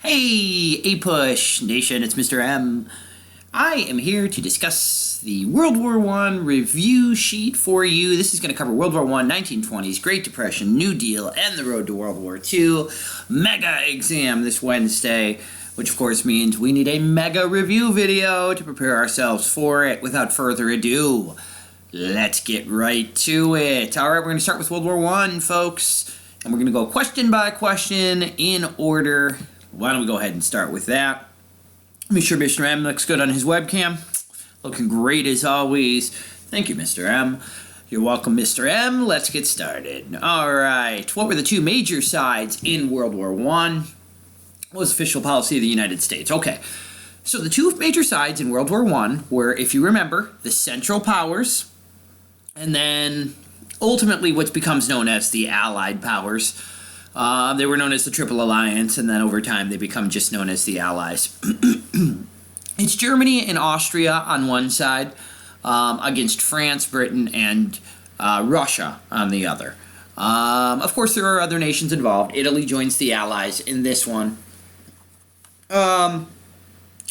Hey, APUSH Nation, it's Mr. M. I am here to discuss the World War I review sheet for you. This is going to cover World War I, 1920s, Great Depression, New Deal, and the road to World War II. Mega exam this Wednesday, which of course means we need a mega review video to prepare ourselves for it. Without further ado, let's get right to it. All right, we're going to start with World War I, folks, and we're going to go question by question in order. Why don't we go ahead and start with that? Make sure Mr. M looks good on his webcam. Looking great as always. Thank you, Mr. M. You're welcome, Mr. M. Let's get started. All right. What were the two major sides in World War I? What was official policy of the United States? Okay. So the two major sides in World War I were, if you remember, the Central Powers, and then ultimately what becomes known as the Allied Powers. They were known as the Triple Alliance, and then over time they become just known as the Allies. It's Germany and Austria on one side against France, Britain, and Russia on the other. Of course, there are other nations involved. Italy joins the Allies in this one.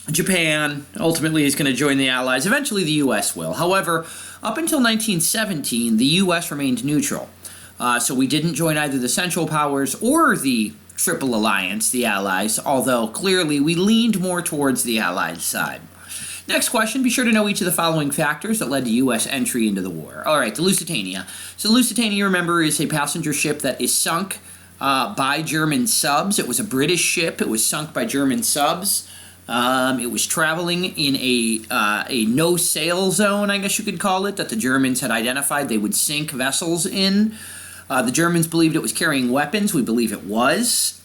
Japan ultimately is going to join the Allies. Eventually the U.S. will. However, up until 1917, the U.S. remained neutral. So we didn't join either the Central Powers or the Triple Alliance, the Allies, although clearly we leaned more towards the Allied side. Next question, be sure to know each of the following factors that led to U.S. entry into the war. All right, the Lusitania. So the Lusitania, remember, is a passenger ship that is sunk by German subs. It was a British ship. It was sunk by German subs. It was traveling in a no-sail zone, I guess you could call it, that the Germans had identified they would sink vessels in. The Germans believed it was carrying weapons. We believe it was.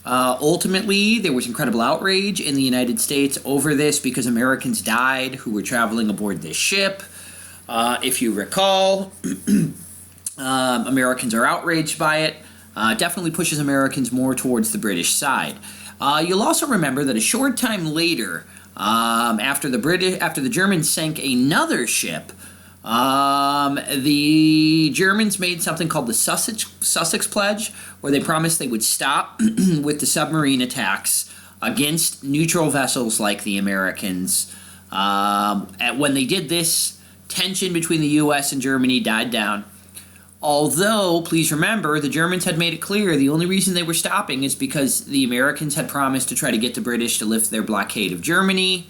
Ultimately, there was incredible outrage in the United States over this because Americans died who were traveling aboard this ship. If you recall, Americans are outraged by it. Definitely pushes Americans more towards the British side. You'll also remember that a short time later, after the Germans sank another ship, the Germans made something called the Sussex Pledge, where they promised they would stop with the submarine attacks against neutral vessels like the Americans. When they did this, tension between the U.S. and Germany died down. Although, please remember, the Germans had made it clear the only reason they were stopping is because the Americans had promised to try to get the British to lift their blockade of Germany.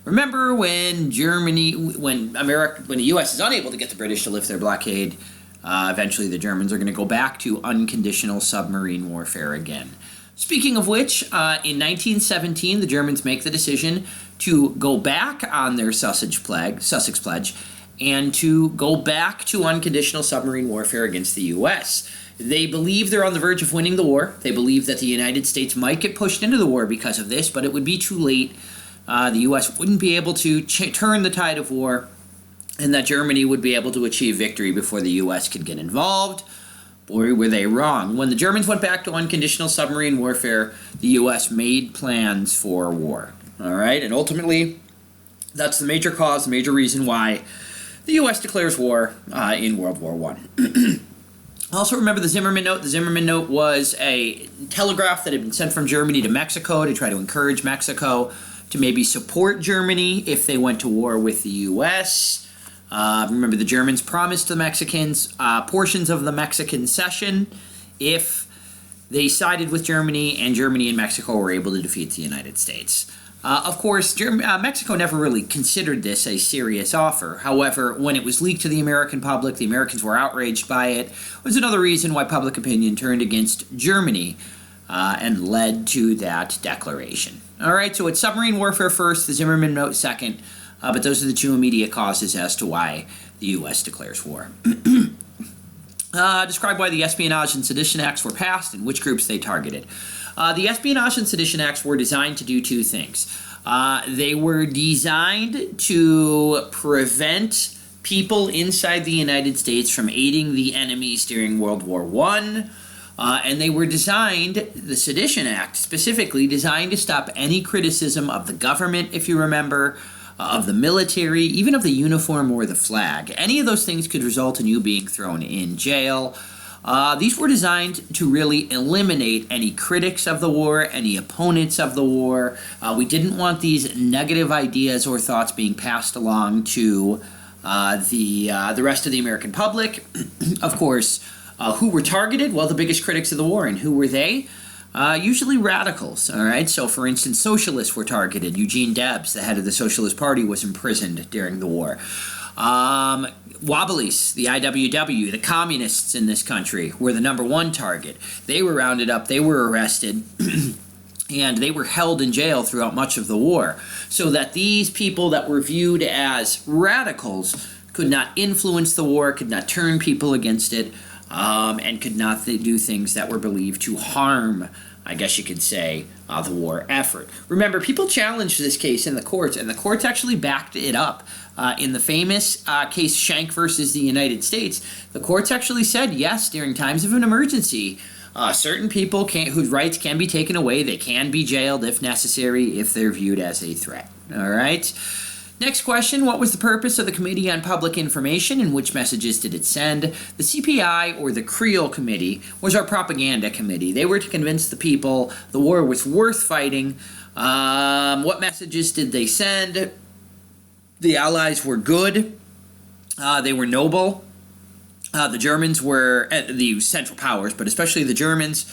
Remember when the U.S. is unable to get the British to lift their blockade, eventually the Germans are going to go back to unconditional submarine warfare again. Speaking of which, in 1917, the Germans make the decision to go back on their Sussex Pledge, and to go back to unconditional submarine warfare against the U.S. They believe they're on the verge of winning the war. They believe that the United States might get pushed into the war because of this, but it would be too late. The U.S. wouldn't be able to turn the tide of war, and that Germany would be able to achieve victory before the U.S. could get involved. Boy, were they wrong. When the Germans went back to unconditional submarine warfare, the U.S. made plans for war. All right, and ultimately, that's the major cause, the major reason why the U.S. declares war in World War I. Also remember the Zimmerman Note. The Zimmerman Note was a telegraph that had been sent from Germany to Mexico to try to encourage Mexico to maybe support Germany if they went to war with the U.S. Remember, the Germans promised the Mexicans portions of the Mexican cession if they sided with Germany, and Germany and Mexico were able to defeat the United States. Of course, Mexico never really considered this a serious offer. However, when it was leaked to the American public, the Americans were outraged by it. It was another reason why public opinion turned against Germany and led to that declaration. All right, so it's submarine warfare first, the Zimmerman Note second, but those are the two immediate causes as to why the U.S. declares war. Describe why the Espionage and Sedition Acts were passed and which groups they targeted. The Espionage and Sedition Acts were designed to do two things. They were designed to prevent people inside the United States from aiding the enemies during World War I. And they were designed, the Sedition Act specifically, designed to stop any criticism of the government, if you remember, of the military, even of the uniform or the flag. Any of those things could result in you being thrown in jail. These were designed to really eliminate any critics of the war, any opponents of the war. We didn't want these negative ideas or thoughts being passed along to the rest of the American public. Of course, who were targeted? Well, the biggest critics of the war. And who were they? Usually radicals, all right? So, for instance, socialists were targeted. Eugene Debs, the head of the Socialist Party, was imprisoned during the war. Wobblies, the IWW, the communists in this country, were the number one target. They were rounded up, they were arrested, and they were held in jail throughout much of the war. So that these people that were viewed as radicals could not influence the war, could not turn people against it, and could not do things that were believed to harm, I guess you could say, the war effort. Remember, people challenged this case in the courts, and the courts actually backed it up. In the famous case Schenck versus the United States, the courts actually said, yes, during times of an emergency, certain people whose rights can be taken away, they can be jailed if necessary, if they're viewed as a threat. All right? Next question, what was the purpose of the Committee on Public Information and which messages did it send? The CPI, or the Creole Committee, was our propaganda committee. They were to convince the people the war was worth fighting. What messages did they send? The Allies were good. They were noble. The Germans were, the Central Powers, but especially the Germans,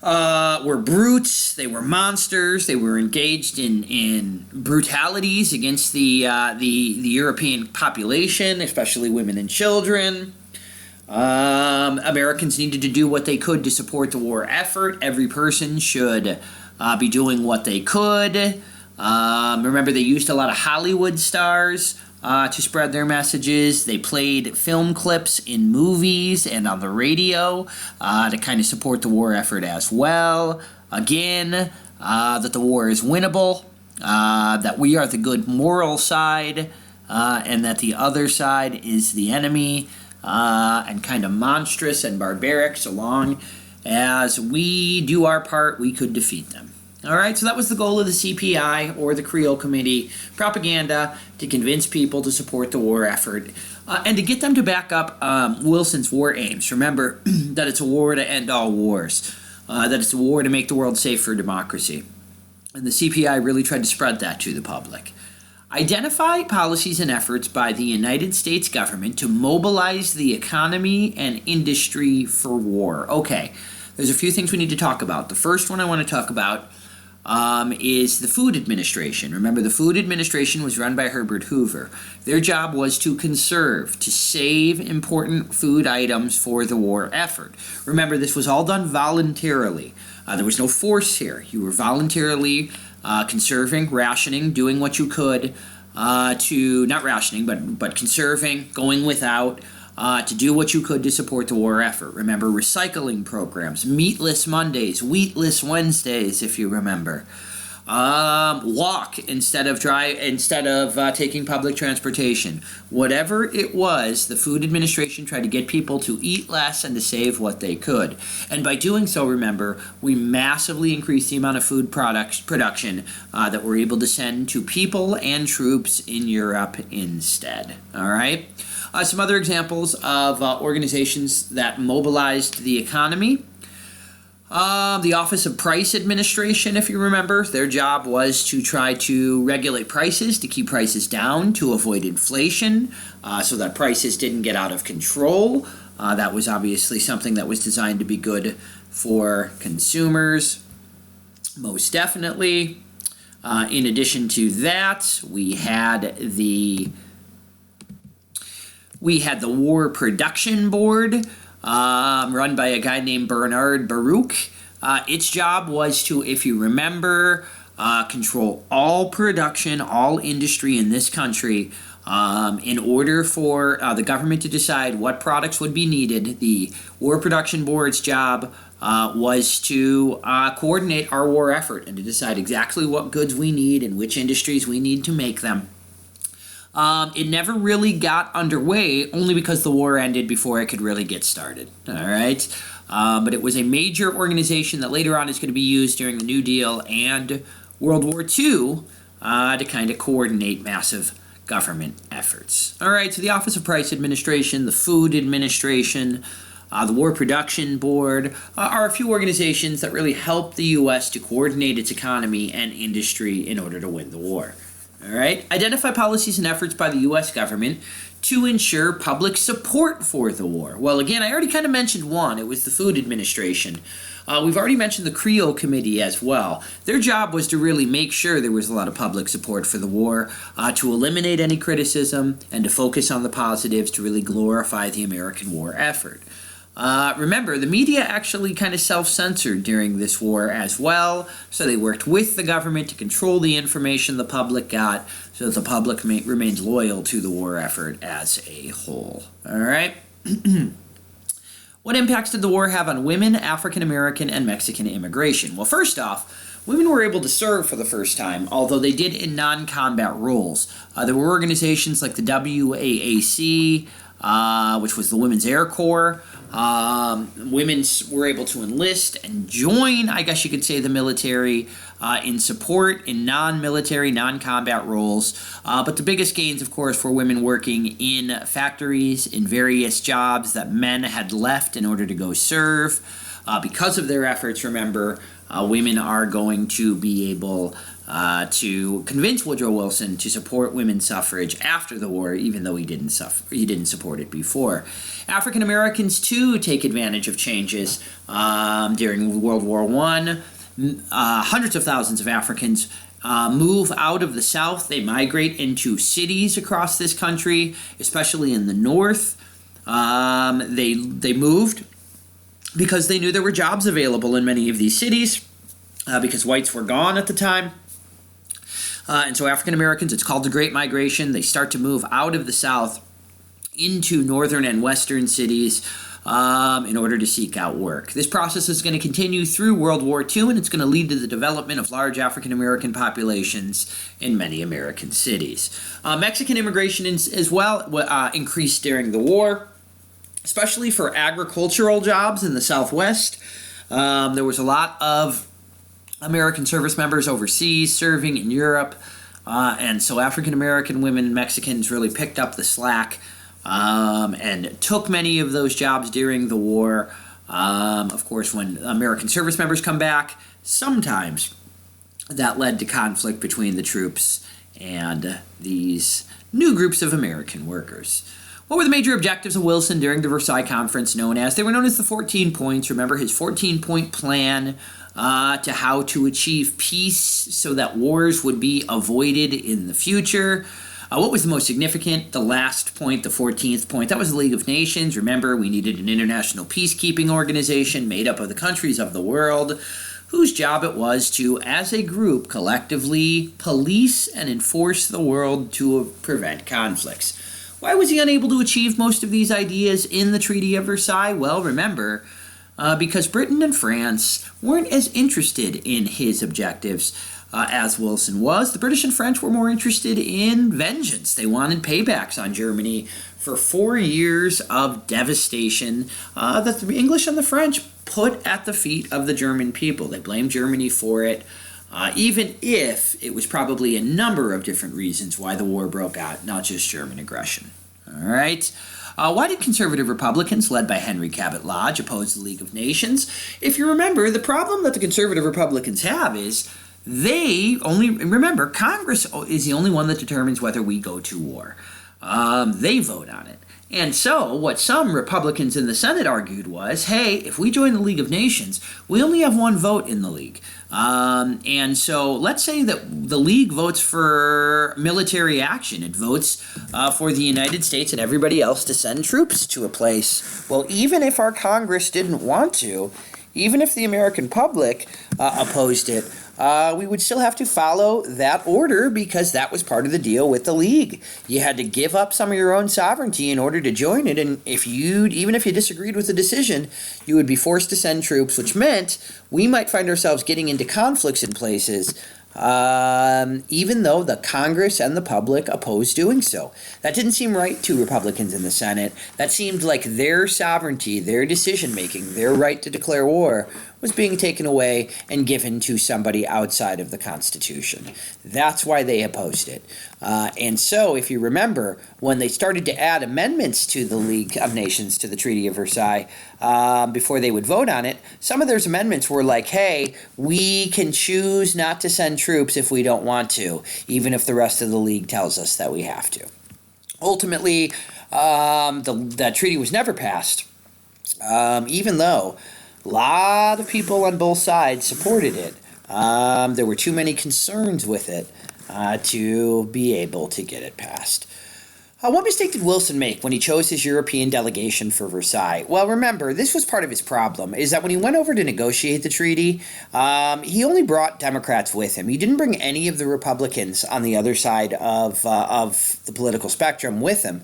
were brutes. They were monsters. They were engaged in brutalities against the European population, especially women and children. Americans needed to do what they could to support the war effort. Every person should be doing what they could. Remember, they used a lot of Hollywood stars to spread their messages. They played film clips in movies and on the radio to kind of support the war effort as well. Again, that the war is winnable, that we are the good moral side, and that the other side is the enemy, and kind of monstrous and barbaric. So long as we do our part, we could defeat them. All right, so that was the goal of the CPI, or the Creole Committee, propaganda to convince people to support the war effort, and to get them to back up Wilson's war aims. Remember that it's a war to end all wars, that it's a war to make the world safe for democracy. And the CPI really tried to spread that to the public. Identify policies and efforts by the United States government to mobilize the economy and industry for war. Okay, there's a few things we need to talk about. The first one I want to talk about is the Food Administration. Remember, the Food Administration was run by Herbert Hoover. Their job was to conserve, to save important food items for the war effort. Remember, this was all done voluntarily. There was no force here. You were voluntarily conserving, rationing, doing what you could to, not rationing, but conserving, going without, to do what you could to support the war effort. Remember, recycling programs, meatless Mondays, wheatless Wednesdays, if you remember. Walk instead of taking public transportation. Whatever it was, the Food Administration tried to get people to eat less and to save what they could. And by doing so, remember, we massively increased the amount of food production that we're able to send to people and troops in Europe instead. All right? Some other examples of organizations that mobilized the economy. The Office of Price Administration, if you remember, their job was to try to regulate prices, to keep prices down, to avoid inflation, so that prices didn't get out of control. That was obviously something that was designed to be good for consumers, most definitely. In addition to that, we had the War Production Board, run by a guy named Bernard Baruch. Its job was to, if you remember, control all production, all industry in this country. In order for the government to decide what products would be needed, the War Production Board's job was to coordinate our war effort and to decide exactly what goods we need and which industries we need to make them. It never really got underway, only because the war ended before it could really get started. All right? But it was a major organization that later on is going to be used during the New Deal and World War II to kind of coordinate massive government efforts. All right, so the Office of Price Administration, the Food Administration, the War Production Board are a few organizations that really help the U.S. to coordinate its economy and industry in order to win the war. All right? Identify policies and efforts by the U.S. government to ensure public support for the war. Well, again, I already kind of mentioned one. It was the Food Administration. We've already mentioned the Creole Committee as well. Their job was to really make sure there was a lot of public support for the war, to eliminate any criticism, and to focus on the positives to really glorify the American war effort. Remember, the media actually kind of self-censored during this war as well, so they worked with the government to control the information the public got so that the public remains loyal to the war effort as a whole. All right? What impacts did the war have on women, African American, and Mexican immigration? Well, first off, women were able to serve for the first time, although they did in non-combat roles. There were organizations like the WAAC, which was the Women's Air Corps. Women were able to enlist and join, I guess you could say, the military in support in non-military, non-combat roles. But the biggest gains, of course, were women working in factories, in various jobs that men had left in order to go serve. Because of their efforts, remember, women are going to be able to convince Woodrow Wilson to support women's suffrage after the war, even though he didn't support it before. African Americans too take advantage of changes during World War I. Hundreds of thousands of Africans move out of the South. They migrate into cities across this country, especially in the North. They moved because they knew there were jobs available in many of these cities, because whites were gone at the time. And so African Americans, it's called the Great Migration. They start to move out of the South into northern and western cities in order to seek out work. This process is going to continue through World War II, and it's going to lead to the development of large African American populations in many American cities. Mexican immigration as well increased during the war, especially for agricultural jobs in the Southwest. There was a lot of American service members overseas serving in Europe, and so African American women and Mexicans really picked up the slack and took many of those jobs during the war. Of course, when American service members come back, sometimes that led to conflict between the troops and these new groups of American workers. What were the major objectives of Wilson during the Versailles Conference? They were known as the 14 points. Remember his 14-point plan to how to achieve peace so that wars would be avoided in the future. What was the most significant? The last point, the 14th point, that was the League of Nations. Remember, we needed an international peacekeeping organization made up of the countries of the world, whose job it was to, as a group, collectively police and enforce the world to prevent conflicts. Why was he unable to achieve most of these ideas in the Treaty of Versailles? Well, remember, because Britain and France weren't as interested in his objectives as Wilson was. The British and French were more interested in vengeance. They wanted paybacks on Germany for 4 years of devastation that the English and the French put at the feet of the German people. They blamed Germany for it, even if it was probably a number of different reasons why the war broke out, not just German aggression. All right. Why did conservative Republicans, led by Henry Cabot Lodge, oppose the League of Nations? If you remember, the problem that the conservative Republicans have is remember, Congress is the only one that determines whether we go to war. They vote on it. And so what some Republicans in the Senate argued was, hey, if we join the League of Nations, we only have one vote in the League. And so let's say that the League votes for military action. It votes for the United States and everybody else to send troops to a place. Well, even if our Congress didn't want to, even if the American public opposed it, we would still have to follow that order because that was part of the deal with the League. You had to give up some of your own sovereignty in order to join it, and even if you disagreed with the decision, you would be forced to send troops, which meant we might find ourselves getting into conflicts in places even though the Congress and the public opposed doing so. That didn't seem right to Republicans in the Senate. That seemed like their sovereignty, their decision-making, their right to declare war was being taken away and given to somebody outside of the Constitution. That's why they opposed it. And so, if you remember, when they started to add amendments to the League of Nations, to the Treaty of Versailles, before they would vote on it, some of those amendments were like, hey, we can choose not to send troops if we don't want to, even if the rest of the League tells us that we have to. Ultimately, the treaty was never passed, even though a lot of people on both sides supported it. There were too many concerns with it to be able to get it passed. What mistake did Wilson make when he chose his European delegation for Versailles? Well, remember, this was part of his problem, is that when he went over to negotiate the treaty, he only brought Democrats with him. He didn't bring any of the Republicans on the other side of the political spectrum with him.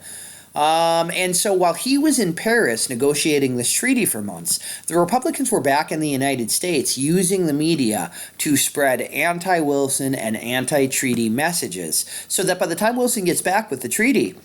And so while he was in Paris negotiating this treaty for months, the Republicans were back in the United States using the media to spread anti-Wilson and anti-treaty messages, so that by the time Wilson gets back with the treaty,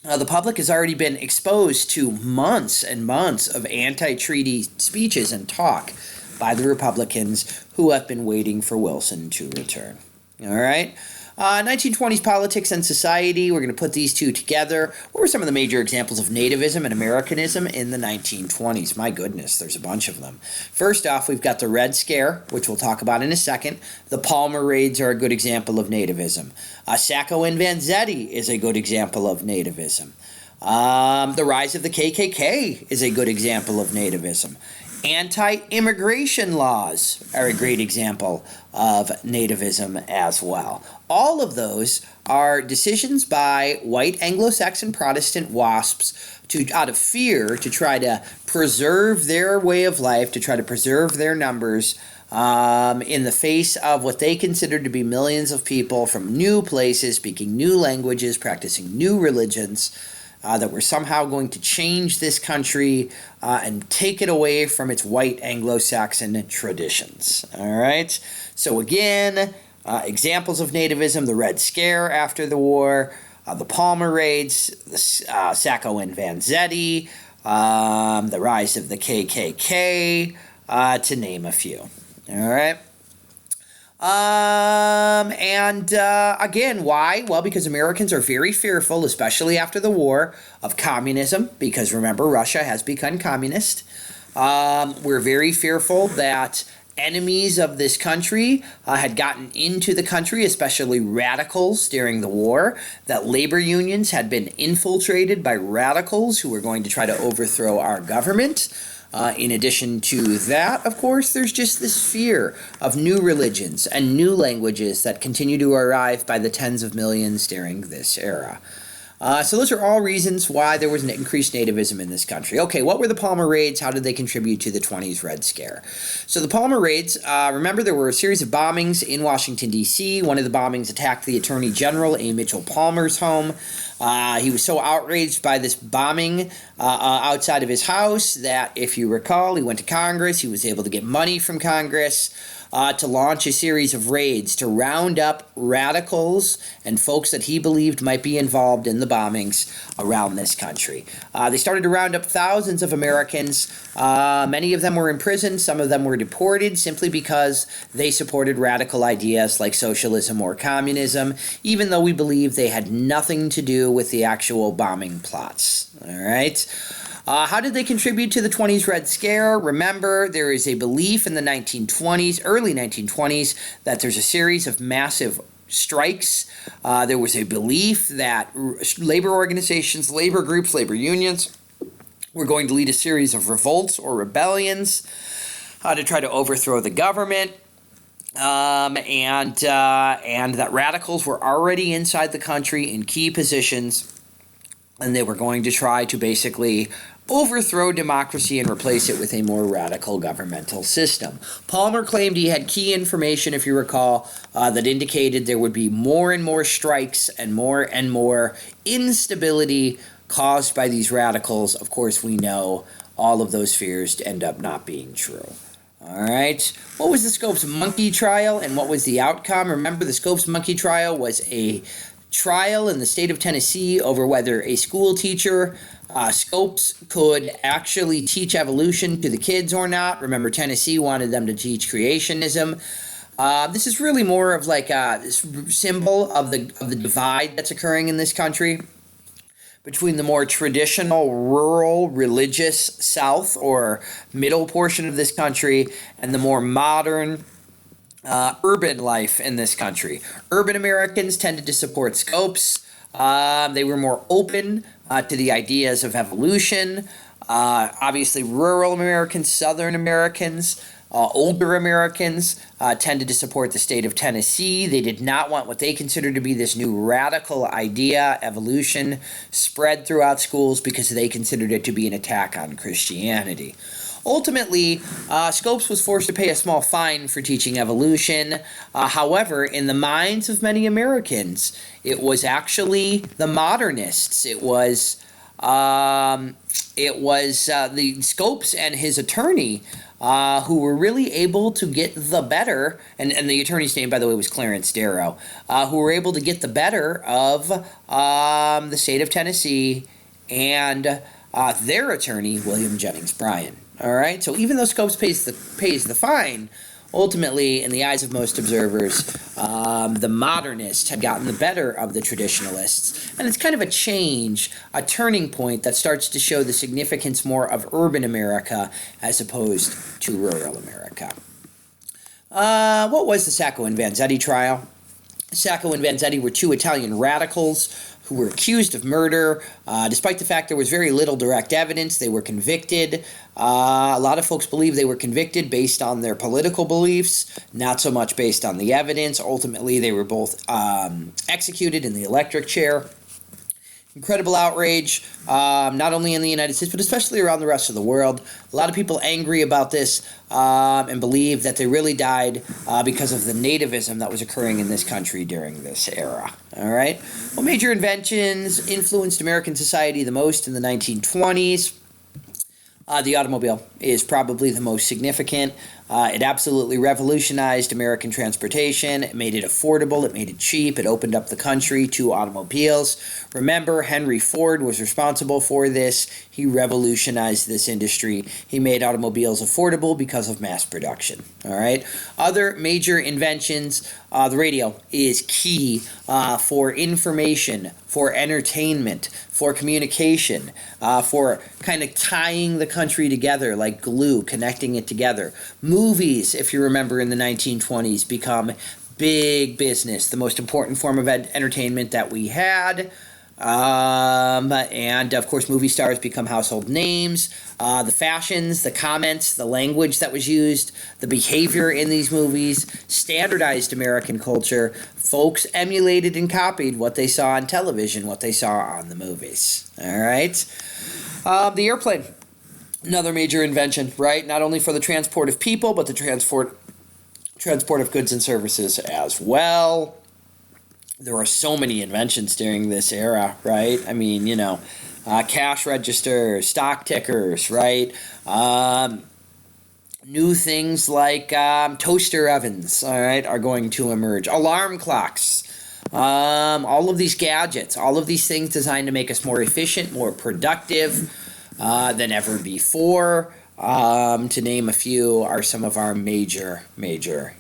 the public has already been exposed to months and months of anti-treaty speeches and talk by the Republicans who have been waiting for Wilson to return. All right? 1920s politics and society, we're going to put these two together. What were some of the major examples of nativism and Americanism in the 1920s? My goodness, there's a bunch of them. First off, we've got the Red Scare, which we'll talk about in a second. The Palmer Raids are a good example of nativism. Sacco and Vanzetti is a good example of nativism. The rise of the KKK is a good example of nativism. Anti-immigration laws are a great example of nativism as well. All of those are decisions by white Anglo-Saxon Protestant WASPs out of fear to try to preserve their way of life, to try to preserve their numbers in the face of what they considered to be millions of people from new places, speaking new languages, practicing new religions, that were somehow going to change this country and take it away from its white Anglo-Saxon traditions. All right? So again, examples of nativism: the Red Scare after the war, the Palmer Raids, the Sacco and Vanzetti, the rise of the KKK, to name a few. All right? Again, why? Well, because Americans are very fearful, especially after the war, of communism, because remember, Russia has become communist. We're very fearful that enemies of this country had gotten into the country, especially radicals during the war, that labor unions had been infiltrated by radicals who were going to try to overthrow our government. In addition to that, of course, there's just this fear of new religions and new languages that continue to arrive by the tens of millions during this era. So those are all reasons why there was an increased nativism in this country. Okay, what were the Palmer Raids? How did they contribute to the 20s Red Scare? So the Palmer Raids, remember, there were a series of bombings in Washington, D.C. One of the bombings attacked the Attorney General, A. Mitchell Palmer's home. He was so outraged by this bombing outside of his house that, if you recall, he went to Congress. He was able to get money from Congress to launch a series of raids to round up radicals and folks that he believed might be involved in the bombings around this country. They started to round up thousands of Americans. Many of them were imprisoned. Some of them were deported simply because they supported radical ideas like socialism or communism, even though we believe they had nothing to do with the actual bombing plots. All right? How did they contribute to the 20s Red Scare? Remember, there is a belief in the 1920s, early 1920s, that there's a series of massive strikes. There was a belief that labor organizations, labor groups, labor unions were going to lead a series of revolts or rebellions to try to overthrow the government. And that radicals were already inside the country in key positions, and they were going to try to basically overthrow democracy and replace it with a more radical governmental system. Palmer claimed he had key information, if you recall, that indicated there would be more and more strikes and more instability caused by these radicals. Of course, we know all of those fears to end up not being true. All right. What was the Scopes monkey trial and what was the outcome? Remember, the Scopes monkey trial was a trial in the state of Tennessee over whether a school teacher, Scopes, could actually teach evolution to the kids or not. Remember, Tennessee wanted them to teach creationism. This is really more of like a symbol of the divide that's occurring in this country between the more traditional, rural, religious South or middle portion of this country and the more modern, urban life in this country. Urban Americans tended to support Scopes. They were more open to the ideas of evolution. Obviously, rural Americans, Southern Americans, older Americans tended to support the state of Tennessee. They did not want what they considered to be this new radical idea, evolution, spread throughout schools because they considered it to be an attack on Christianity. Ultimately, Scopes was forced to pay a small fine for teaching evolution. However, in the minds of many Americans, it was actually the modernists. It was the Scopes and his attorney who were really able to get the better, and the attorney's name, by the way, was Clarence Darrow, who were able to get the better of the state of Tennessee and their attorney, William Jennings Bryan. All right, so even though Scopes pays the fine, ultimately, in the eyes of most observers, the modernists had gotten the better of the traditionalists. And it's kind of a change, a turning point that starts to show the significance more of urban America as opposed to rural America. What was the Sacco and Vanzetti trial? Sacco and Vanzetti were two Italian radicals who were accused of murder. Despite the fact there was very little direct evidence, they were convicted. A lot of folks believe they were convicted based on their political beliefs, not so much based on the evidence. Ultimately, they were both executed in the electric chair. Incredible outrage, not only in the United States, but especially around the rest of the world. A lot of people angry about this and believe that they really died because of the nativism that was occurring in this country during this era. All right. Well, major inventions influenced American society the most in the 1920s. The automobile is probably the most significant. It absolutely revolutionized American transportation. It made it affordable. It made it cheap. It opened up the country to automobiles. Remember, Henry Ford was responsible for this. He revolutionized this industry. He made automobiles affordable because of mass production. All right. Other major inventions, the radio is key for information, for entertainment, for communication, for kind of tying the country together like glue, connecting it together. Movies, if you remember, in the 1920s become big business, the most important form of entertainment that we had. And of course, movie stars become household names. The fashions, the comments, the language that was used, the behavior in these movies standardized American culture. Folks emulated and copied what they saw on television, what they saw on the movies. All right. The airplane, another major invention, right? Not only for the transport of people, but the transport of goods and services as well. There were so many inventions during this era, right? I mean, cash registers, stock tickers, right? New things like toaster ovens, all right, are going to emerge. Alarm clocks. All of these gadgets, all of these things designed to make us more efficient, more productive than ever before. To name a few are some of our major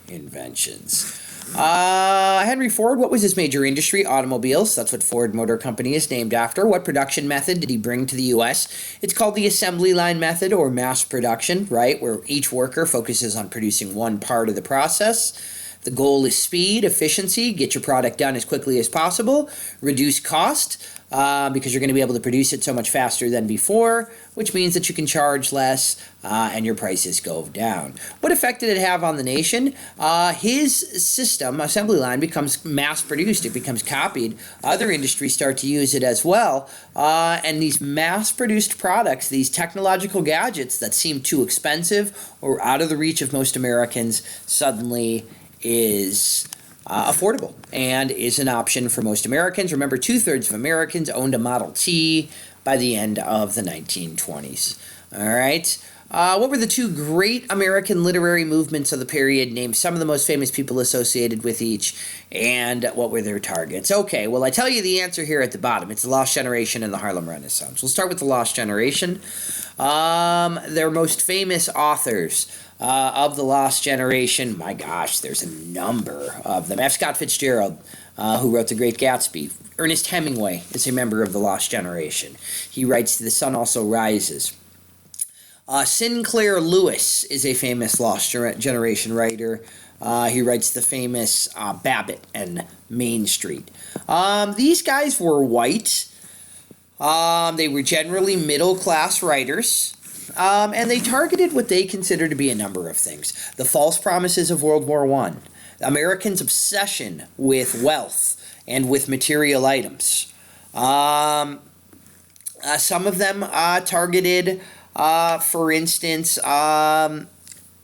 inventions. Henry Ford, what was his major industry? Automobiles. That's what Ford Motor Company is named after. What production method did he bring to the U.S.? It's called the assembly line method or mass production, right, where each worker focuses on producing one part of the process. The goal is speed, efficiency, get your product done as quickly as possible, reduce cost, because you're going to be able to produce it so much faster than before, which means that you can charge less and your prices go down. What effect did it have on the nation? His system, assembly line, becomes mass-produced. It becomes copied. Other industries start to use it as well. And these mass-produced products, these technological gadgets that seem too expensive or out of the reach of most Americans, suddenly is affordable and is an option for most Americans. Remember, 2/3 of Americans owned a Model T by the end of the 1920s. All right. What were the two great American literary movements of the period? Name some of the most famous people associated with each, and what were their targets? Okay, well, I tell you the answer here at the bottom. It's the Lost Generation and the Harlem Renaissance. We'll start with the Lost Generation. Their most famous authors of the Lost Generation, my gosh, there's a number of them. F. Scott Fitzgerald, who wrote The Great Gatsby. Ernest Hemingway is a member of the Lost Generation. He writes The Sun Also Rises. Sinclair Lewis is a famous Lost Generation writer. He writes the famous Babbitt and Main Street. These guys were white. They were generally middle-class writers. And they targeted what they considered to be a number of things. The false promises of World War I. Americans' obsession with wealth and with material items. Some of them targeted... for instance, the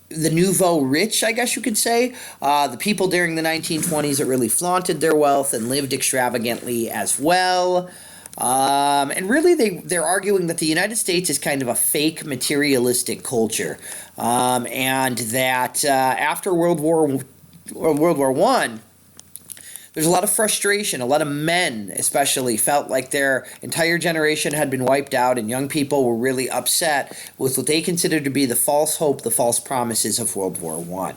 nouveau rich, I guess you could say, the people during the 1920s that really flaunted their wealth and lived extravagantly as well. And really, they're arguing that the United States is kind of a fake materialistic culture, and that after World War I, there's a lot of frustration. A lot of men, especially, felt like their entire generation had been wiped out, and young people were really upset with what they considered to be the false hope, the false promises of World War I.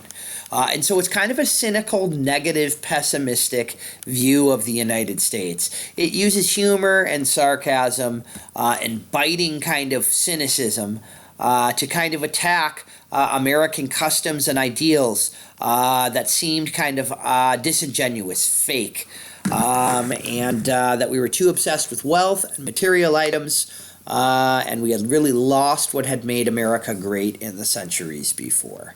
And so it's kind of a cynical, negative, pessimistic view of the United States. It uses humor and sarcasm and biting kind of cynicism to kind of attack American customs and ideals that seemed kind of disingenuous, fake, and that we were too obsessed with wealth and material items, and we had really lost what had made America great in the centuries before.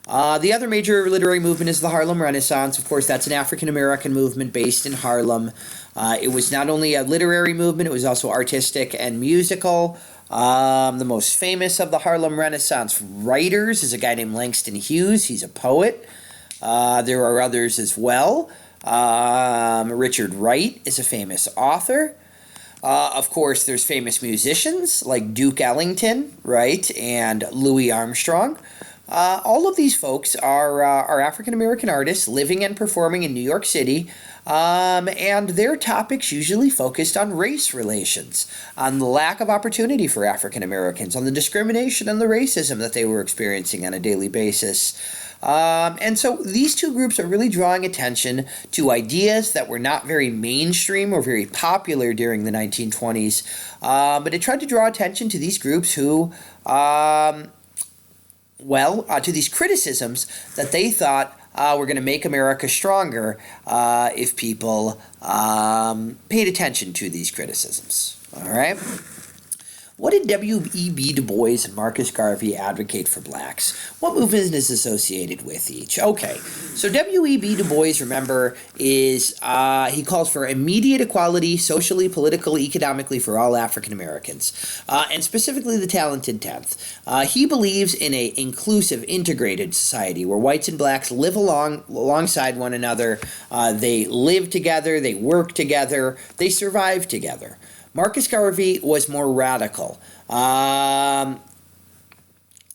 The other major literary movement is the Harlem Renaissance. Of course, that's an African-American movement based in Harlem. It was not only a literary movement, it was also artistic and musical. The most famous of the Harlem Renaissance writers is a guy named Langston Hughes. He's a poet. There are others as well. Richard Wright is a famous author. Of course, there's famous musicians like Duke Ellington, right, and Louis Armstrong. All of these folks are African-American artists living and performing in New York City, and their topics usually focused on race relations, on the lack of opportunity for African-Americans, on the discrimination and the racism that they were experiencing on a daily basis. And so these two groups are really drawing attention to ideas that were not very mainstream or very popular during the 1920s, but it tried to draw attention to these groups who... to these criticisms that they thought were going to make America stronger if people paid attention to these criticisms. All right? What did W.E.B. Du Bois and Marcus Garvey advocate for blacks? What movement is associated with each? Okay, so W.E.B. Du Bois, remember, is he calls for immediate equality socially, politically, economically for all African Americans, and specifically the talented 10th. He believes in an inclusive, integrated society where whites and blacks live alongside one another. They live together, they work together, they survive together. Marcus Garvey was more radical.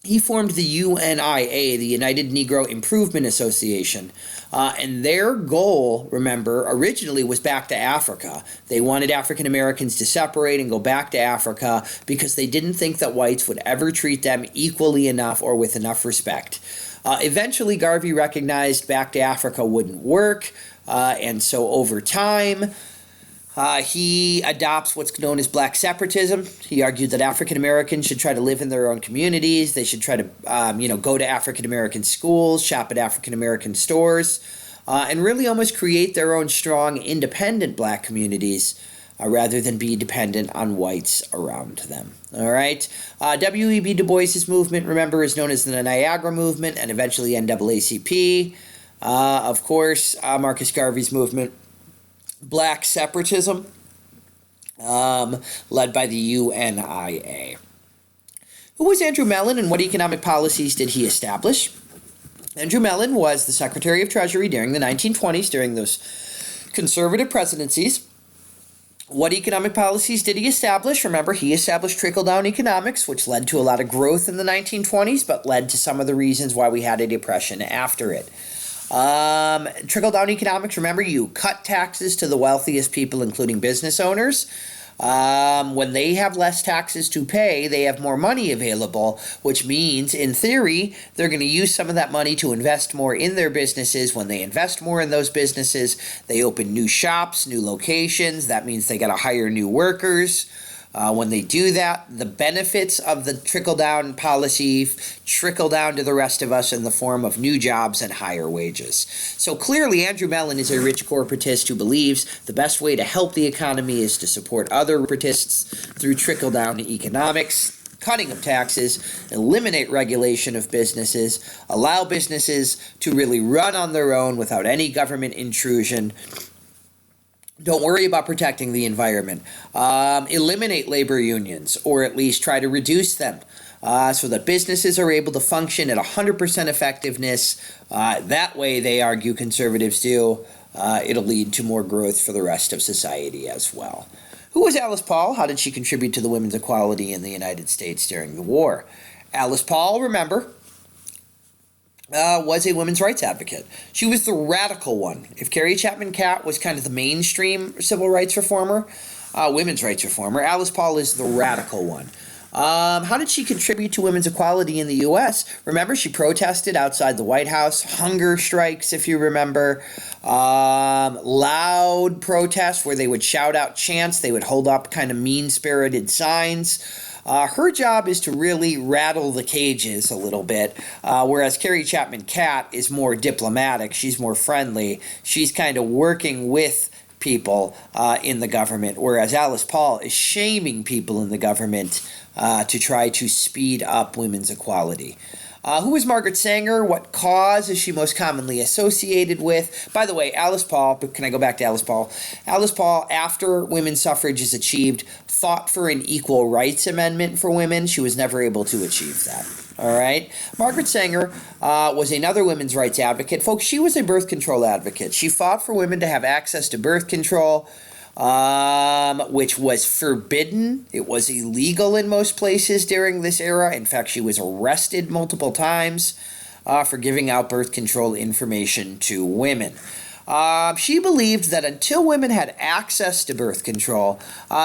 He formed the UNIA, the United Negro Improvement Association, and their goal, remember, originally was back to Africa. They wanted African Americans to separate and go back to Africa because they didn't think that whites would ever treat them equally enough or with enough respect. Eventually, Garvey recognized back to Africa wouldn't work, and so over time... he adopts what's known as black separatism. He argued that African Americans should try to live in their own communities. They should try to, go to African American schools, shop at African American stores, and really almost create their own strong, independent black communities rather than be dependent on whites around them. All right. W.E.B. Du Bois's movement, remember, is known as the Niagara Movement and eventually NAACP. Of course, Marcus Garvey's movement, black separatism, led by the UNIA. Who was Andrew Mellon and what economic policies did he establish? Andrew Mellon was the Secretary of Treasury during the 1920s, during those conservative presidencies. What economic policies did he establish? Remember, he established trickle-down economics, which led to a lot of growth in the 1920s, but led to some of the reasons why we had a depression after it. Trickle-down economics, remember, you cut taxes to the wealthiest people, including business owners. When they have less taxes to pay, they have more money available, which means, in theory, they're going to use some of that money to invest more in their businesses. When they invest more in those businesses, they open new shops, new locations. That means they got to hire new workers. When they do that, the benefits of the trickle-down policy trickle down to the rest of us in the form of new jobs and higher wages. So clearly, Andrew Mellon is a rich corporatist who believes the best way to help the economy is to support other corporatists through trickle-down economics, cutting of taxes, eliminate regulation of businesses, allow businesses to really run on their own without any government intrusion. Don't worry about protecting the environment. Eliminate labor unions, or at least try to reduce them, so that businesses are able to function at 100% effectiveness. That way, they argue, conservatives do, it'll lead to more growth for the rest of society as well. Who was Alice Paul? How did she contribute to the women's equality in the United States during the war? Alice Paul, remember, was a women's rights advocate. She was the radical one. If Carrie Chapman Catt was kind of the mainstream civil rights reformer, women's rights reformer, Alice Paul is the radical one. How did she contribute to women's equality in the U.S.? Remember, she protested outside the White House, hunger strikes, if you remember, loud protests where they would shout out chants, they would hold up kind of mean-spirited signs. Her job is to really rattle the cages a little bit, whereas Carrie Chapman Catt is more diplomatic. She's more friendly. She's kind of working with people in the government, whereas Alice Paul is shaming people in the government to try to speed up women's equality. Who is Margaret Sanger? What cause is she most commonly associated with? By the way, Alice Paul, but can I go back to Alice Paul? Alice Paul, after women's suffrage is achieved, fought for an equal rights amendment for women. She was never able to achieve that. All right. Margaret Sanger was another women's rights advocate. Folks, she was a birth control advocate. She fought for women to have access to birth control, which was forbidden. It was illegal in most places during this era. In fact, she was arrested multiple times for giving out birth control information to women. She believed that until women had access to birth control,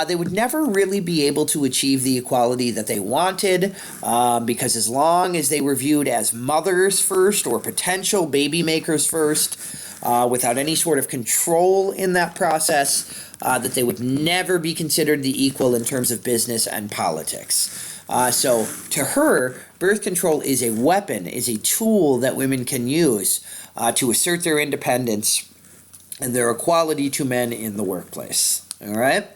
they would never really be able to achieve the equality that they wanted, because as long as they were viewed as mothers first or potential baby makers first, without any sort of control in that process, that they would never be considered the equal in terms of business and politics. So to her, birth control is a weapon, is a tool that women can use to assert their independence and their equality to men in the workplace. All right?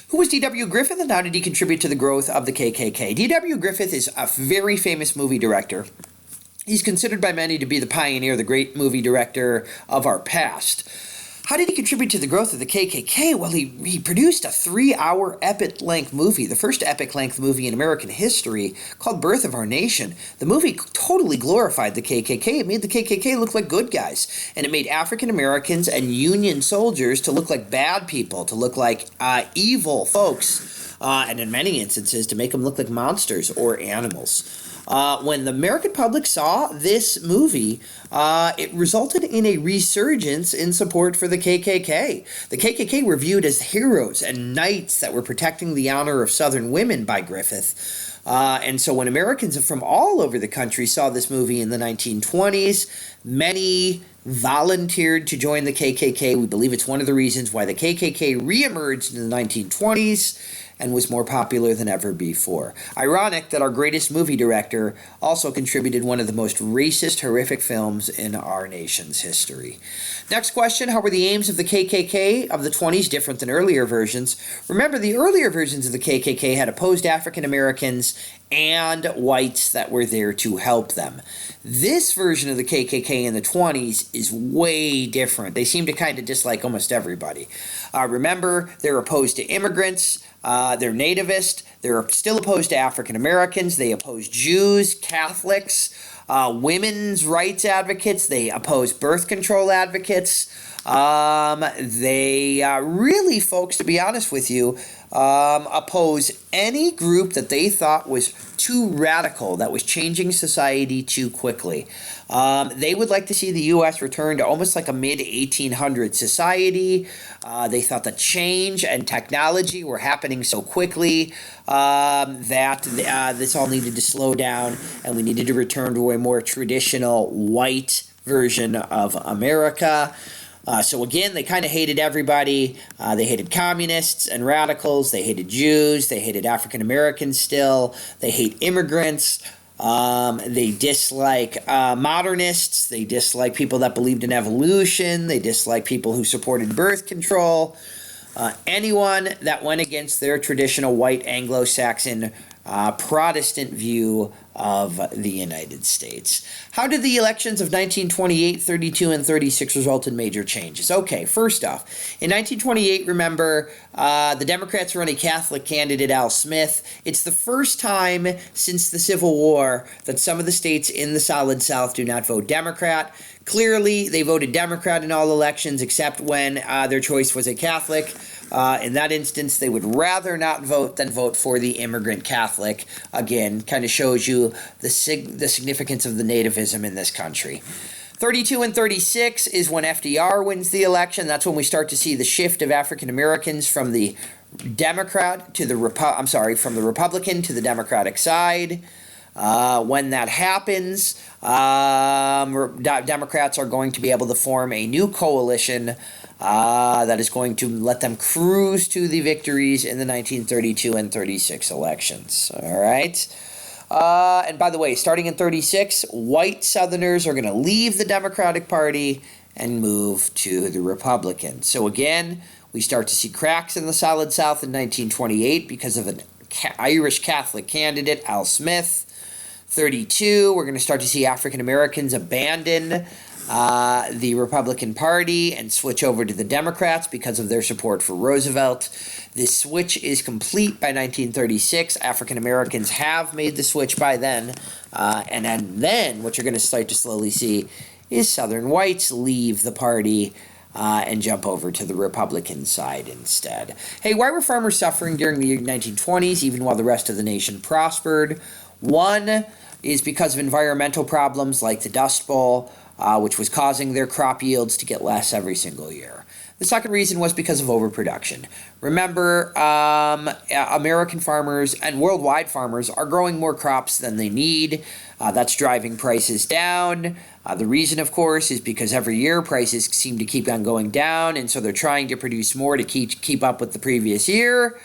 Who was D.W. Griffith, and how did he contribute to the growth of the KKK? D.W. Griffith is a very famous movie director. He's considered by many to be the pioneer, the great movie director of our past. How did he contribute to the growth of the KKK? Well, he produced a 3-hour epic-length movie, the first epic-length movie in American history, called Birth of Our Nation. The movie totally glorified the KKK. It made the KKK look like good guys, and it made African Americans and Union soldiers to look like bad people, to look like evil folks, and in many instances to make them look like monsters or animals. When the American public saw this movie, it resulted in a resurgence in support for the KKK. The KKK were viewed as heroes and knights that were protecting the honor of Southern women by Griffith. And so when Americans from all over the country saw this movie in the 1920s, many volunteered to join the KKK. We believe it's one of the reasons why the KKK reemerged in the 1920s and was more popular than ever before. Ironic that our greatest movie director also contributed one of the most racist, horrific films in our nation's history. Next question, how were the aims of the KKK of the 20s different than earlier versions? Remember, the earlier versions of the KKK had opposed African Americans and whites that were there to help them. This version of the KKK in the 20s is way different. They seem to kind of dislike almost everybody. Remember, they're opposed to immigrants. They're nativist. They're still opposed to African Americans. They oppose Jews, Catholics. women's rights advocates. They opposed birth control advocates. They really, folks, to be honest with you, oppose any group that they thought was too radical, that was changing society too quickly. They would like to see the U.S. return to almost like a mid-1800s society. They thought that change and technology were happening so quickly that this all needed to slow down, and we needed to return to a more traditional white version of America. So again, they kind of hated everybody. They hated communists and radicals. They hated Jews. They hated African Americans still. They hate immigrants. They dislike modernists. They dislike people that believed in evolution. They dislike people who supported birth control. Anyone that went against their traditional white Anglo-Saxon Protestant view of the United States. How did the elections of 1928, 32, and 36 result in major changes? Okay, first off, in 1928, remember, the Democrats run a Catholic candidate, Al Smith. It's the first time since the Civil War that some of the states in the Solid South do not vote Democrat. Clearly, they voted Democrat in all elections except when their choice was a Catholic. In that instance, they would rather not vote than vote for the immigrant Catholic. Again, kind of shows you the significance of the nativism in this country. 32 and 36 is when FDR wins the election. That's when we start to see the shift of African Americans from the Democrat to the from the Republican to the Democratic side. When that happens, Democrats are going to be able to form a new coalition that is going to let them cruise to the victories in the 1932 and 36 elections. All right. And by the way, starting in 36, white Southerners are going to leave the Democratic Party and move to the Republican. So again, we start to see cracks in the Solid South in 1928 because of an Irish Catholic candidate, Al Smith. 32, we're going to start to see African Americans abandon the Republican Party and switch over to the Democrats because of their support for Roosevelt. This switch is complete by 1936. African Americans have made the switch by then. And then what you're going to start to slowly see is Southern whites leave the party and jump over to the Republican side instead. Hey, why were farmers suffering during the 1920s even while the rest of the nation prospered? One is because of environmental problems like the Dust Bowl, which was causing their crop yields to get less every single year. The second reason was because of overproduction. Remember, American farmers and worldwide farmers are growing more crops than they need. That's driving prices down. The reason, of course, is because every year prices seem to keep on going down, and so they're trying to produce more to keep up with the previous year.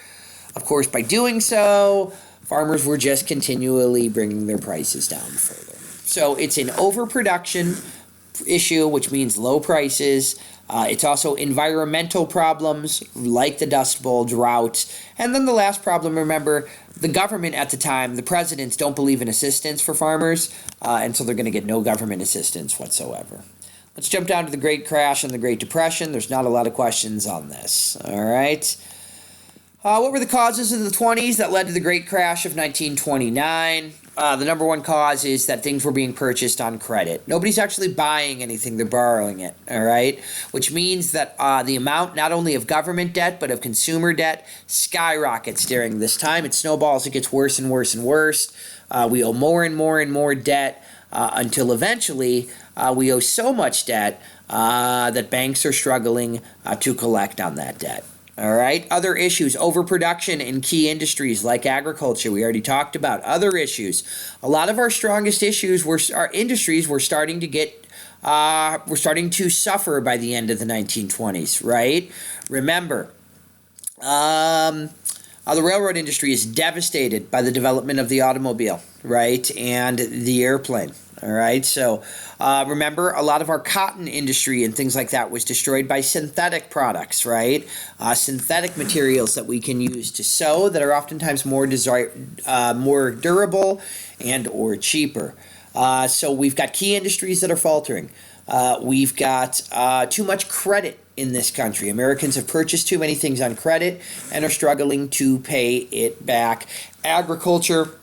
Of course, by doing so, farmers were just continually bringing their prices down further. So it's an overproduction issue, which means low prices. It's also environmental problems like the Dust Bowl, drought. And then the last problem, remember, the government at the time, the presidents don't believe in assistance for farmers, and so they're going to get no government assistance whatsoever. Let's jump down to the Great Crash and the Great Depression. There's not a lot of questions on this. All right. What were the causes of the 20s that led to the Great Crash of 1929? The number one cause is that things were being purchased on credit. Nobody's actually buying anything, they're borrowing it, all right? Which means that the amount not only of government debt, but of consumer debt skyrockets during this time. It snowballs, it gets worse and worse and worse. We owe more and more and more debt until eventually we owe so much debt that banks are struggling to collect on that debt. All right. Other issues, overproduction in key industries like agriculture. We already talked about other issues. A lot of our strongest issues were our industries were starting to get were starting to suffer by the end of the 1920s. Right. Remember, the railroad industry is devastated by the development of the automobile, right, and the airplane. All right, so remember, a lot of our cotton industry and things like that was destroyed by synthetic products, right? Synthetic materials that we can use to sew that are oftentimes more durable and or cheaper. So we've got key industries that are faltering. We've got too much credit in this country. Americans have purchased too many things on credit and are struggling to pay it back. Agriculture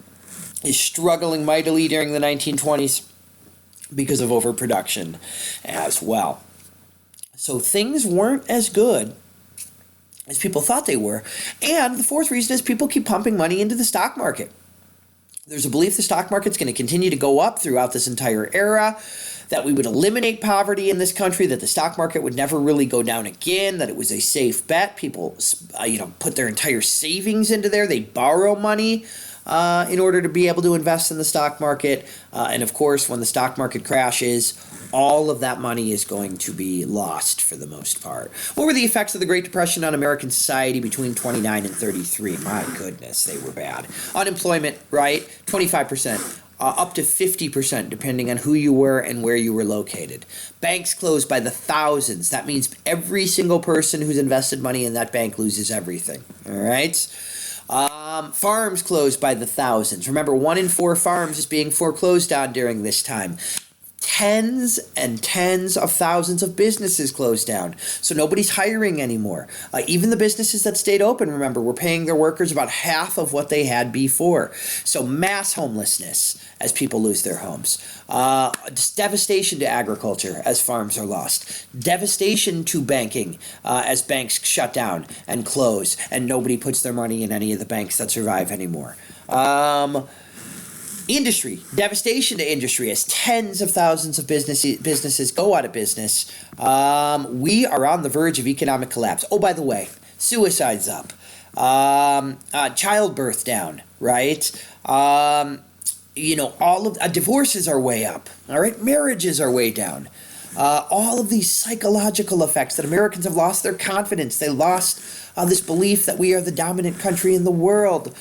is struggling mightily during the 1920s. because of overproduction as well. So things weren't as good as people thought they were. And the fourth reason is people keep pumping money into the stock market. There's a belief the stock market's going to continue to go up throughout this entire era, that we would eliminate poverty in this country, that the stock market would never really go down again, that it was a safe bet. People, put their entire savings into there. They borrow money in order to be able to invest in the stock market. And of course, when the stock market crashes, all of that money is going to be lost for the most part. What were the effects of the Great Depression on American society between 29 and 33? My goodness, they were bad. Unemployment, right? 25%. Up to 50%, depending on who you were and where you were located. Banks closed by the thousands. That means every single person who's invested money in that bank loses everything. All right? Farms closed by the thousands. Remember, 1 in 4 farms is being foreclosed on during this time. Tens and tens of thousands of businesses closed down. So nobody's hiring anymore. Even the businesses that stayed open, remember, were paying their workers about half of what they had before. So mass homelessness as people lose their homes. Devastation to agriculture as farms are lost. Devastation to banking as banks shut down and close and nobody puts their money in any of the banks that survive anymore. Industry, devastation to industry as tens of thousands of businesses go out of business. We are on the verge of economic collapse. Oh, by the way, suicide's up. Childbirth down, right? All of divorces are way up. All right, marriages are way down. All of these psychological effects that Americans have lost their confidence. They lost this belief that we are the dominant country in the world.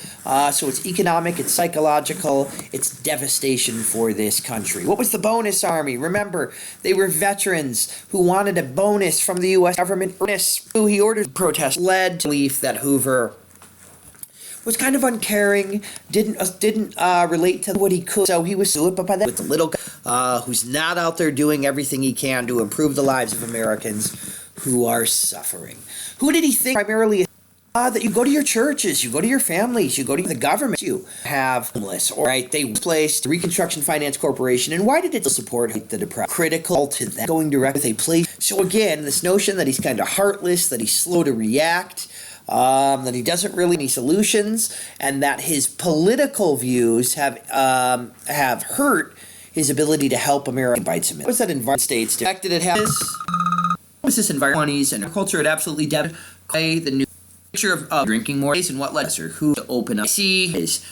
So it's economic, it's psychological, it's devastation for this country. What was the bonus army? Remember, they were veterans who wanted a bonus from the U.S. government. Who he ordered protest led to belief that Hoover was kind of uncaring, didn't relate to what he could, so he was sued. But by that, with the little guy who's not out there doing everything he can to improve the lives of Americans who are suffering. Who did he think primarily? That you go to your churches, you go to your families, you go to the government, you have homeless, or right? They placed Reconstruction Finance Corporation, and why did it support the depressed? Critical to that, going direct with a place. So again, this notion that he's kind of heartless, that he's slow to react, that he doesn't really have any solutions, and that his political views have hurt his ability to help America. Bites him in. What was that environment states do? The fact that it has was this environment and culture had absolutely devastated the new picture of drinking more and what led to who to open up. See his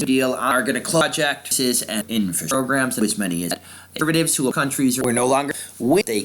deal are going to close projects and infrastructure programs as many as conservatives who countries were no longer with they